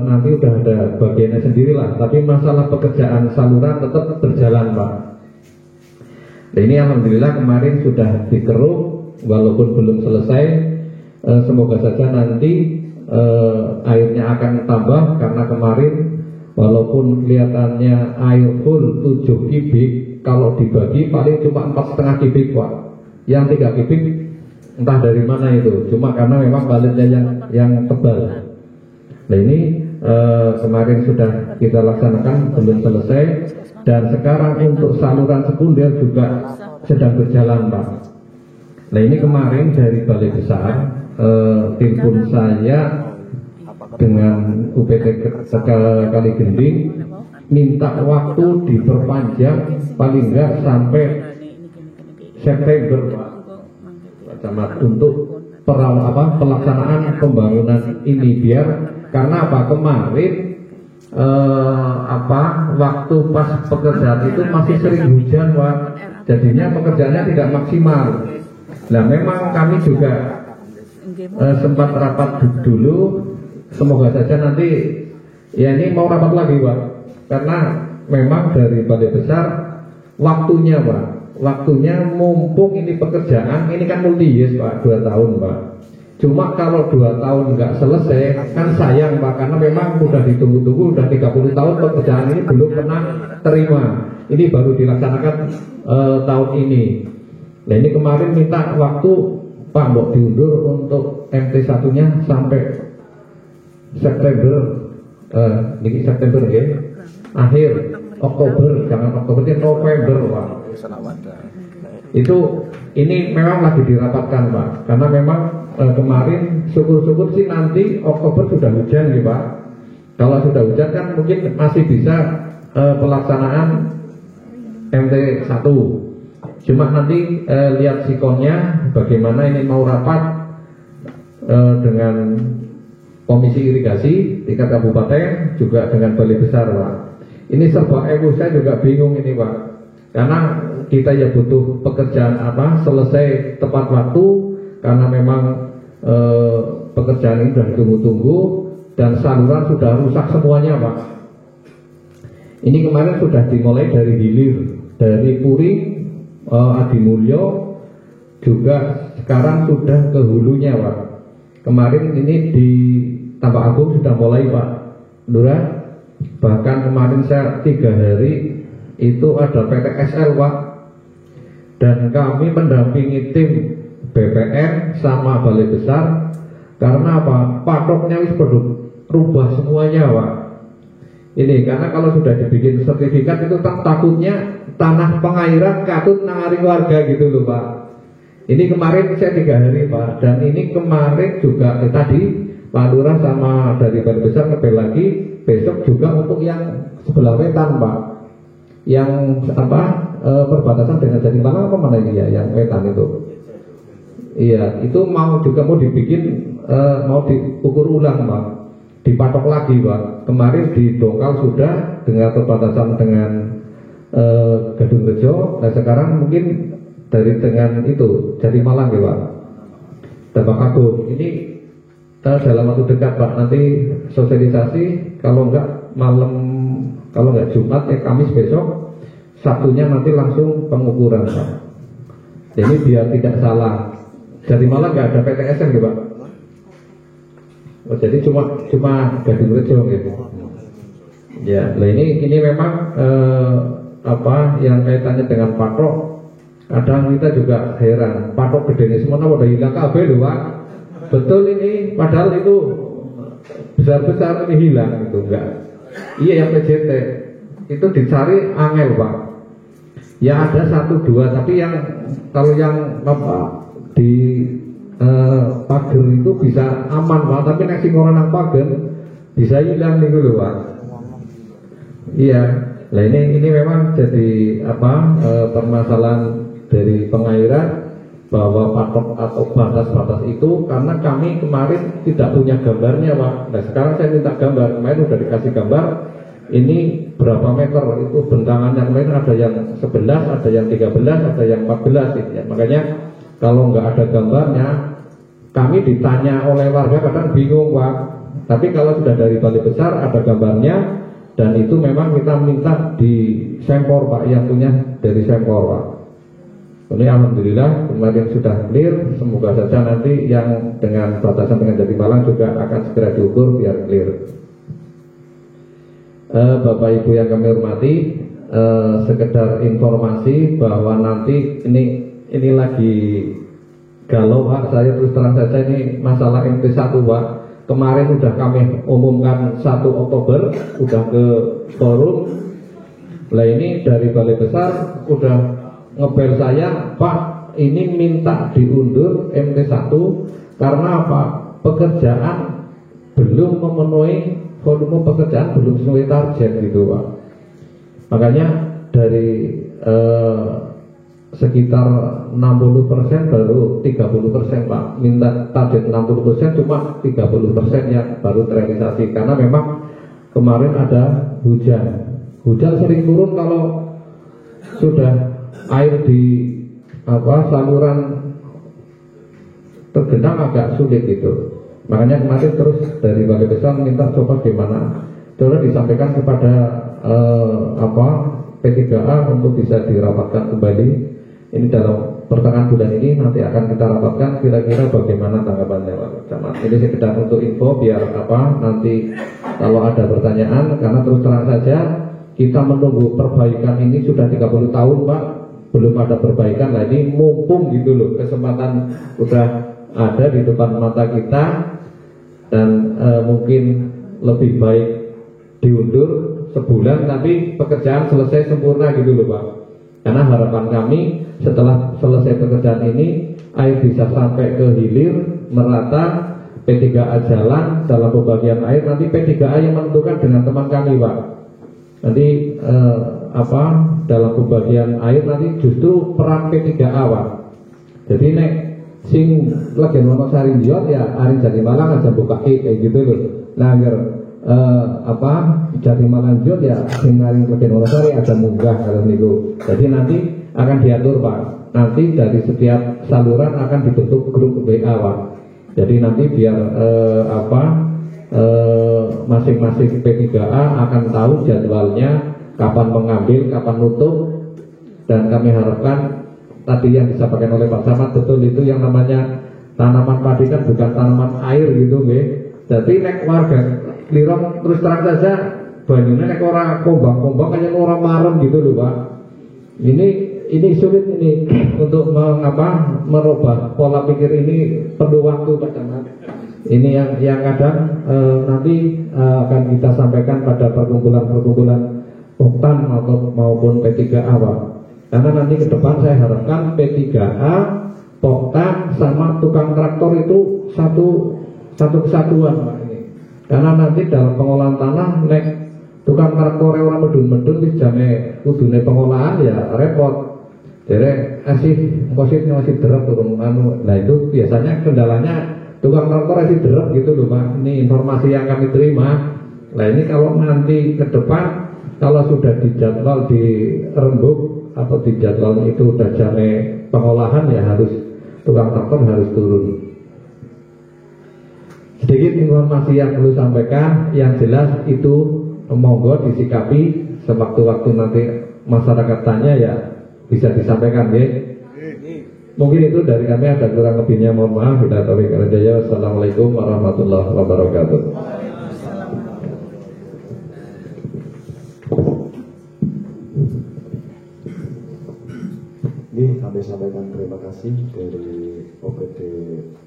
nanti udah ada bagiannya sendirilah. Tapi masalah pekerjaan saluran tetap berjalan Pak. Nah ini alhamdulillah kemarin sudah dikeruk, walaupun belum selesai. Semoga saja nanti airnya akan tambah, karena kemarin walaupun kelihatannya air full 7 kubik, kalau dibagi paling cuma 4,5 kubik Pak. Yang 3 kubik entah dari mana itu, cuma karena memang baletnya yang tebal. Nah ini kemarin sudah kita laksanakan, belum selesai. Dan sekarang untuk saluran sekunder juga sedang berjalan Pak. Nah ini kemarin dari Balai Besar telepon saya dengan UPT Kali Gending minta waktu diperpanjang paling enggak sampai September Pak Camat, untuk pelaksanaan pembangunan ini, biar karena apa kemarin waktu pas pekerjaan itu masih sering hujan Pak, jadinya pekerjaannya tidak maksimal. Nah memang kami juga sempat rapat dulu. Semoga saja nanti ya ini mau rapat lagi Pak, karena memang dari Balai Besar waktunya Pak, waktunya mumpung ini pekerjaan ini kan multi years Pak, 2 tahun Pak. Cuma kalau 2 tahun nggak selesai kan sayang Pak, karena memang udah ditunggu-tunggu, udah 30 tahun pekerjaan ini belum pernah terima. Ini baru dilaksanakan tahun ini. Nah ini kemarin minta waktu Pak mau diundur untuk MT1-nya sampai September, ini September ya, akhir Oktober, jangan Oktober, November Pak. Itu ini memang lagi dirapatkan Pak, karena memang kemarin syukur-syukur sih nanti Oktober sudah hujan ya Pak. Kalau sudah hujan kan mungkin masih bisa pelaksanaan MT1. Cuma nanti lihat sikonnya bagaimana, ini mau rapat dengan Komisi Irigasi tingkat kabupaten juga dengan Balai Besar Pak. Ini serba saya juga bingung ini Pak, karena kita ya butuh pekerjaan selesai tepat waktu, karena memang pekerjaan ini sudah ditunggu-tunggu dan saluran sudah rusak semuanya Pak. Ini kemarin sudah dimulai dari hilir, dari Puri, Adimulyo, juga sekarang sudah ke hulunya Pak. Kemarin ini di Tambak Agung sudah mulai Pak Lurah. Bahkan kemarin saya 3 hari itu ada PTSL Pak. Dan kami mendampingi tim BPN sama Balai Besar. Karena apa? Patoknya wis berubah semuanya Pak. Ini karena kalau sudah dibikin sertifikat itu takutnya tanah pengairan katut nangari warga gitu loh Pak. Ini kemarin saya 3 hari Pak. Dan ini kemarin juga tadi Pak Lurah sama dari Balai Besar ngebel lagi. Besok juga untuk yang sebelah wetan Pak. Yang perbatasan dengan Jatimalang apa mana ini ya? Yang wetan itu. Iya, itu mau dibikin mau diukur ulang Pak. Dipatok lagi Pak. Kemarin di Dongkal sudah dengan perbatasan dengan Gadung Rejo. Nah sekarang mungkin dari dengan itu Jatimalang ya Pak. Tambak Agung. Ini dalam waktu dekat Pak, nanti sosialisasi. Kalau enggak malam, kalau enggak Jumat ya Kamis besok, Sabtunya nanti langsung pengukuran Pak. Jadi biar tidak salah. Jatimalang enggak ada PTSN ya Pak. Oh, jadi cuma Gading Rejo gitu. Ya, nah ini memang yang kaitannya dengan patok. Kadang kita juga heran, patok gede semua udah hilang kabeh lho Pak. Betul ini, padahal itu besar-besar ini hilang gitu enggak. Iya yang PJT itu dicari angel Pak. Ya ada 1-2, tapi yang kalau yang di pager itu bisa aman Pak, tapi nek sing ora nang pager bisa hilang niku lho Pak. Iya. Nah ini memang jadi permasalahan dari pengairan bahwa patok atau batas-batas itu karena kami kemarin tidak punya gambarnya Pak. Nah sekarang saya minta gambar, kemarin udah dikasih gambar ini berapa meter itu bentangannya. Kemarin ada yang 11, ada yang 13, ada yang 14 gitu ya. Makanya kalau nggak ada gambarnya kami ditanya oleh warga kadang bingung Pak. Tapi kalau sudah dari Balai Besar ada gambarnya dan itu memang kita minta di Sempor Pak, yang punya dari Sempor Pak. Ini alhamdulillah kemarin sudah clear. Semoga saja nanti yang dengan batasan dengan Jatimalang juga akan segera diukur biar clear. Bapak Ibu yang kami hormati, sekedar informasi bahwa nanti ini lagi galau Pak. Saya terus terang saja ini masalah MP1 Pak. Kemarin sudah kami umumkan 1 Oktober udah ke forum. Lah ini dari Balai Besar udah ngebel saya, Pak ini minta diundur MT1 karena apa? Pekerjaan belum memenuhi volume pekerjaan, belum sesuai target gitu Pak. Makanya dari sekitar 60% baru 30% Pak. Minta target 60% cuma 30% yang baru terrealisasi karena memang kemarin ada hujan. Hujan sering turun kalau sudah air di saluran tergenang agak sulit gitu. Makanya kemarin terus dari Balai Besar minta coba gimana, coba disampaikan kepada P3A untuk bisa dirapatkan kembali. Ini dalam pertengahan bulan ini nanti akan kita rapatkan kira-kira bagaimana tanggapannya Pak Camat. Ini sekedar untuk info biar nanti kalau ada pertanyaan, karena terus terang saja kita menunggu perbaikan ini sudah 30 tahun Pak, belum ada perbaikan. Nah ini mumpung gitu loh, kesempatan udah ada di depan mata kita dan mungkin lebih baik diundur sebulan tapi pekerjaan selesai sempurna gitu loh Pak. Karena harapan kami setelah selesai pekerjaan ini air bisa sampai ke hilir merata, P3A jalan dalam pembagian air, nanti P3A yang menentukan dengan teman kami Pak. Nanti dalam pembagian air nanti justru peran P3A Pak. Jadi nek sing lagi Wonosari Ndiot ya Arin Jatimalang aja buka kayak gitu loh. Nah biar Jatimalang Ndiot ya sing Arin lagi Wonosari aja munggah kalau niku. Jadi nanti akan diatur Pak. Nanti dari setiap saluran akan dibentuk grup WA Pak. Jadi nanti biar masing-masing P3A akan tahu jadwalnya kapan mengambil, kapan nutup, dan kami harapkan tadi yang disampaikan oleh Pak Samad betul itu yang namanya tanaman padi kan bukan tanaman air gitu, nggih. Jadi nek warga Klirong terus terang saja banyunya nek ora kombang-kombang kayak orang marem gitu loh Pak. Ini sulit ini untuk merubah pola pikir ini, perlu waktu Pak Samad. Ini yang kadang nanti akan kita sampaikan pada perkumpulan-perkumpulan Oktan maupun P3A Pak. Karena nanti ke depan saya harapkan P3A, Oktan sama tukang traktor itu satu kesatuan Pak ini. Karena nanti dalam pengolahan tanah nek tukang traktor orang medun-medun wis jane kudune pengolahan ya repot. Jadi posisinya masih derep turun nah itu biasanya kendalanya tukang traktor masih derep gitu loh Pak. Ini informasi yang kami terima. Nah ini kalau nanti ke depan kalau sudah dijadwal di rembuk atau dijadwal itu udah jane pengolahan ya harus tukang traktor harus turun. Sedikit informasi yang perlu sampaikan, yang jelas itu monggo disikapi sewaktu-waktu nanti masyarakat tanya ya bisa disampaikan ya. Mungkin itu dari kami, ada kurang lebihnya mohon maaf. Assalamualaikum warahmatullahi wabarakatuh. Ini kami sampaikan terima kasih dari OPD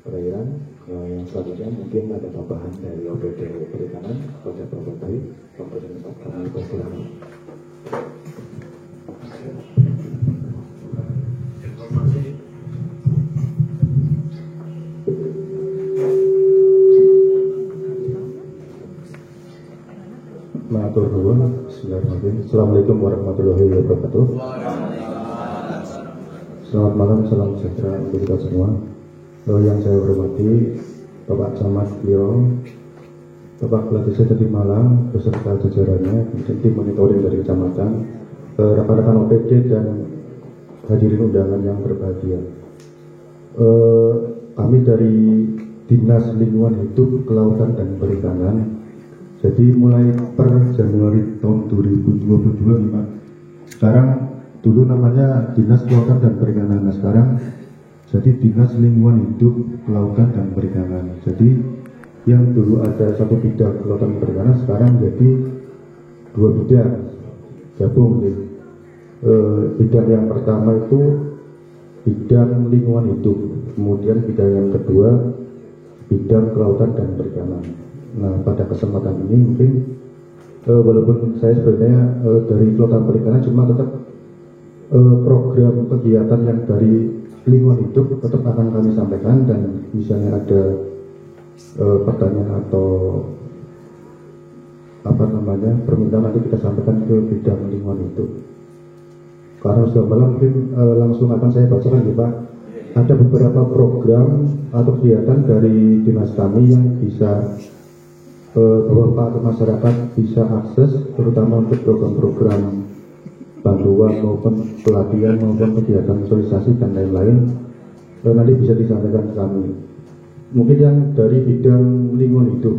Perairan. Yang selanjutnya mungkin ada tambahan dari OPD Perikanan pada Bapak Bayi. Bapak dan Bapak kami persilakan. Matur nuwun. Bismillahirrahmanirrahim. Assalamualaikum warahmatullahi wabarakatuh. Selamat malam, salam sejahtera untuk kita semua. Yang saya hormati Bapak Camat Klirong, Bapak Kepala Desa Jati Malang beserta jajarannya, tim monitoring dari kecamatan, rekan-rekan OPD dan hadirin undangan yang berbahagia. Kami dari Dinas Lingkungan Hidup, Kelautan dan Perikanan. Jadi mulai per Januari tahun 2022 Pak. Sekarang dulu namanya Dinas Kelautan dan Perikanan. Nah sekarang jadi Dinas Lingkungan Hidup, Kelautan dan Perikanan. Jadi yang dulu ada satu bidang kelautan dan perikanan sekarang menjadi dua bidang gabung. Bidang yang pertama itu bidang lingkungan hidup, kemudian bidang yang kedua bidang kelautan dan perikanan. Nah pada kesempatan ini mungkin walaupun saya sebenarnya dari kelautan perikanan cuma tetap program kegiatan yang dari lingkungan hidup tetap akan kami sampaikan, dan misalnya ada pertanyaan atau permintaan nanti kita sampaikan ke bidang lingkungan hidup. Karena sudah malam mungkin langsung akan saya bacakan ya Pak. Ada beberapa program atau kegiatan dari dinas kami yang bisa Bapak masyarakat bisa akses, terutama untuk program-program bantuan maupun pelatihan maupun kegiatan sosialisasi dan lain-lain, nanti bisa disampaikan ke kami. Mungkin yang dari bidang lingkungan hidup,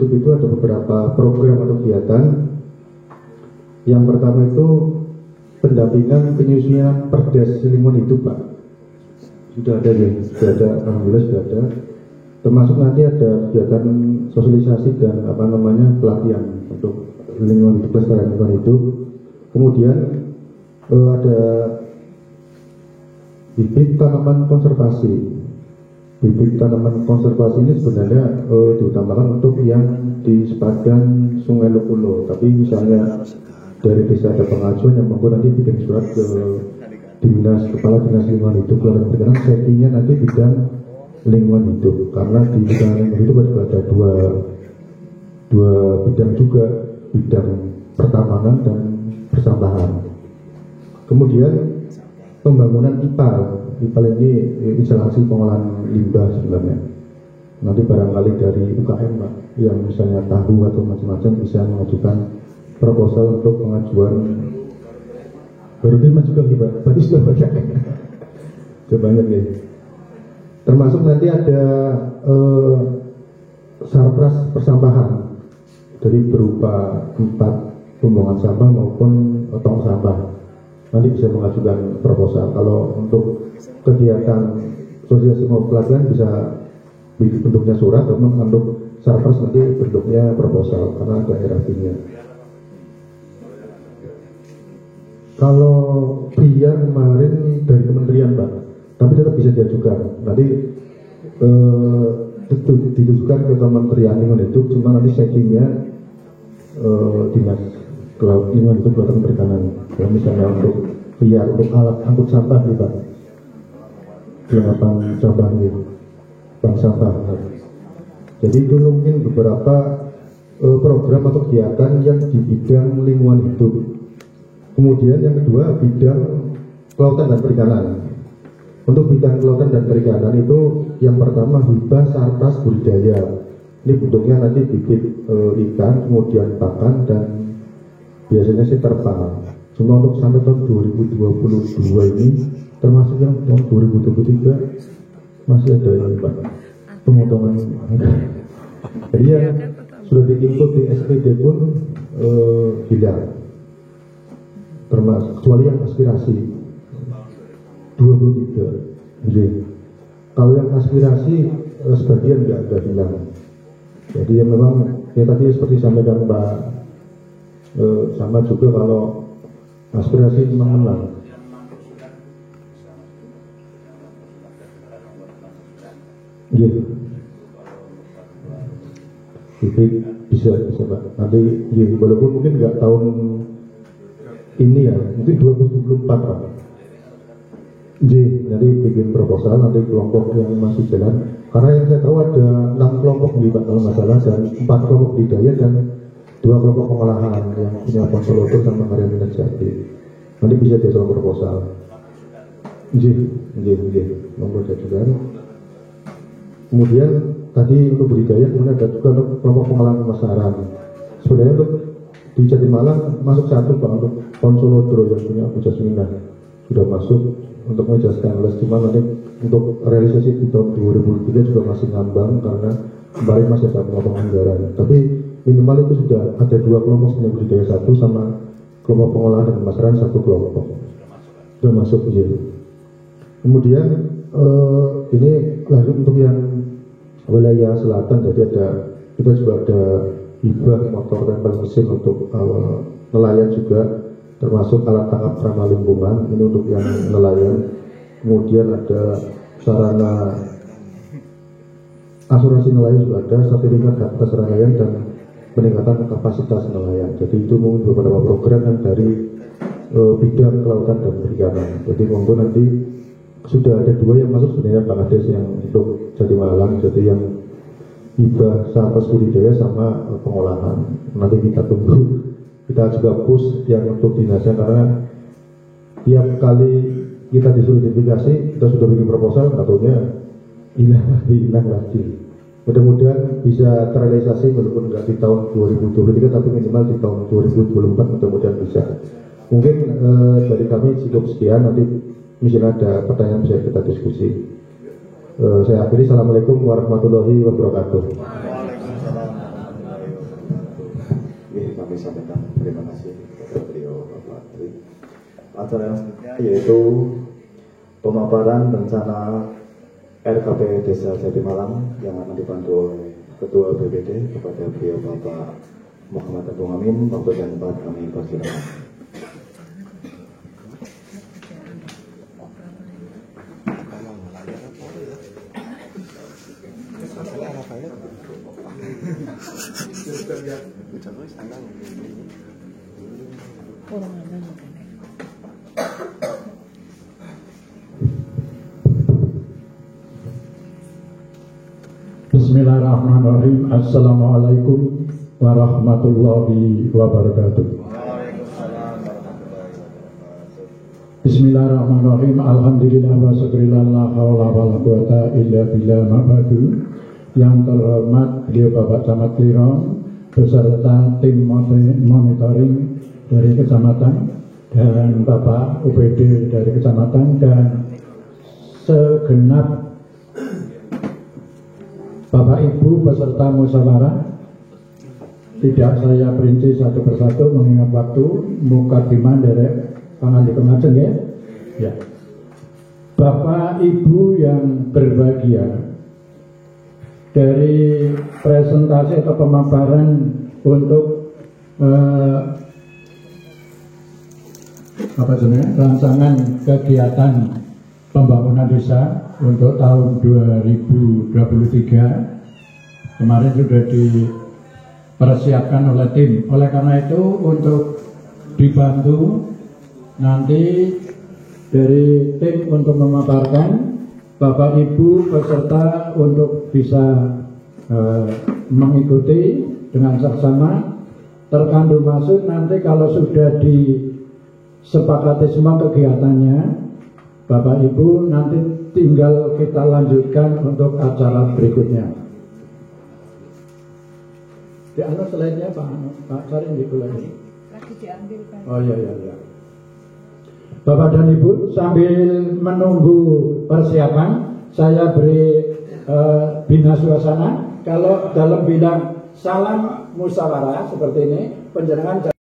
itu ada beberapa program atau kegiatan. Yang pertama itu pendampingan penyusunan perdes lingkungan hidup Pak. Sudah ada ya, alhamdulillah sudah ada. Termasuk nanti ada kegiatan sosialisasi dan pelatihan untuk lingkungan hidup, kelestarian lingkungan hidup. Kemudian ada bibit tanaman konservasi. Bibit tanaman konservasi ini sebenarnya diutamakan untuk yang di sepanjang Sungai Lokulo. Tapi misalnya dari desa ada pengajuan yang mampu nanti bikin surat ke Kepala Dinas Lingkungan Hidup Kelautan Perikanan, settingnya nanti bidang lingkungan hidup, karena di bidang lingkungan hidup ada dua bidang juga, bidang pertamanan dan persampahan. Kemudian pembangunan IPAL ini instalasi pengolahan limbah sebenarnya. Nanti barangkali dari UKM Pak, yang misalnya tahu atau macam-macam bisa mengajukan proposal untuk pengajuan. Baru dia juga Pak, berarti sudah banyak. Sudah banyak ya. Termasuk nanti ada sarpras persampahan. dari berupa tempat pembuangan sampah maupun tong sampah. Nanti bisa mengajukan proposal. Kalau untuk kegiatan sosialisasi maupun pelatihan bisa bentuknya surat, atau untuk Sarpras nanti bentuknya proposal karena ada hierarkinya. Kalau biar kemarin dari kementerian Pak, tapi tetap bisa diajukan. Nanti ditujukan ke Kementerian Lingkungan Hidup, cuma nanti settingnya dinas lingkungan hidup kelautan perikanan. Ya, misalnya untuk biar untuk alat angkut sampah nih Pak, kelengkapan sampah nih, bank sampah. Jadi itu mungkin beberapa program atau kegiatan yang di bidang lingkungan hidup. Kemudian yang kedua bidang kelautan dan perikanan. Untuk bidang kelautan dan perikanan itu yang pertama hibah Sarpras budidaya. Ini bentuknya nanti bibit ikan, kemudian pakan dan biasanya sih terpal. Cuma untuk sampai tahun 2022 ini, termasuk yang tahun 2023 masih ada yang Pak pemotongan. Jadi yang sudah diinput di SPD pun hilang, termasuk kecuali yang aspirasi 23. Jadi kalau yang aspirasi sebagian nggak ada hilang. Jadi yang memang ya tadi seperti sampaikan Mbak, sama juga kalau aspirasi memang menang. Gitu. Jadi bisa Pak. Nanti ya, walaupun mungkin nggak tahun ini ya, mungkin 2024 Pak. Jadi nanti bikin proposal, nanti kelompok yang masih jalan. Karena yang saya tahu ada 6 kelompok di Pak kalau nggak salah, dan 4 kelompok budidaya dan 2 kelompok pengolahan yang punya konsulator sama karya minat jati. Nanti bisa diajukan proposal. Monggo diajukan. Kemudian tadi untuk budidaya, kemudian ada juga untuk kelompok pengolahan pemasaran. Sebenarnya untuk di Jatimalang masuk satu Pak, untuk konsulator yang punya Abu Jasmina sudah masuk untuk menjelaskan les, cuma nanti untuk realisasi di tahun 2003 juga masih ngambang karena kemarin masih ada pengopong anggaran. Tapi minimal itu sudah ada 2 kelompok seni budidaya 1 sama kelompok pengolahan dan pemasaran 1 kelompok sudah masuk ya. Kemudian ini lanjut untuk yang wilayah selatan, jadi ada kita juga ada hibah motor tempel mesin untuk nelayan juga, termasuk alat tangkap ramah lingkungan ini untuk yang nelayan. Kemudian ada sarana asuransi nelayan juga ada, sertifikat atas nelayan dan peningkatan kapasitas nelayan. Jadi itu mungkin beberapa program yang dari bidang kelautan dan perikanan. Jadi monggo nanti sudah ada 2 yang masuk sebenarnya Pak Kades yang untuk Jatimalang, jadi yang hibah Sarpras budidaya sama pengolahan. Nanti kita tunggu, kita juga push yang untuk dinasnya karena tiap kali kita disertifikasi, kita sudah bikin proposal, katanya hilang lagi. Mudah-mudahan bisa terrealisasi walaupun nggak di tahun 2023 tapi minimal di tahun 2024 mudah-mudahan bisa. Mungkin dari kami cukup sekian, nanti misalnya ada pertanyaan bisa kita diskusi. Saya akhiri, Assalamualaikum warahmatullahi wabarakatuh. Kami sampaikan terima kasih kepada beliau Bapak Tri. Acara yaitu pemaparan rencana RKP Desa Jatimalang yang akan dibantu oleh Ketua BPD kepada beliau Bapak Muhammad Abu Amin. Waktu dan tempat kami persilakan. Bismillahirrahmanirrahim. Assalamualaikum warahmatullahi wabarakatuh. Bismillahirrahmanirrahim. Alhamdulillah wa syukurillah la haula wala quwata illa billah ma ba'du. Yang terhormat beliau Bapak Camat Klirong beserta tim monitoring dari kecamatan dan Bapak UPD dari kecamatan dan segenap Bapak Ibu peserta musyawarah tidak saya perinci satu persatu mengingat waktu mukadimah dari pangandi kemacen ya. Ya. Bapak Ibu yang berbahagia, dari presentasi atau pemaparan untuk rancangan kegiatan pembangunan desa untuk tahun 2023 kemarin sudah dipersiapkan oleh tim. Oleh karena itu untuk dibantu nanti dari tim untuk memaparkan, Bapak Ibu peserta untuk bisa mengikuti dengan saksama. Terkandung maksud nanti kalau sudah disepakati semua kegiatannya, Bapak Ibu nanti tinggal kita lanjutkan untuk acara berikutnya. Di anu slide-nya Pak Karim gitu lagi. Lagi diambil kan. Oh iya. Bapak dan Ibu sambil menunggu persiapan, saya beri bina suasana. Kalau dalam bidang salam musyawarah seperti ini, penjenengan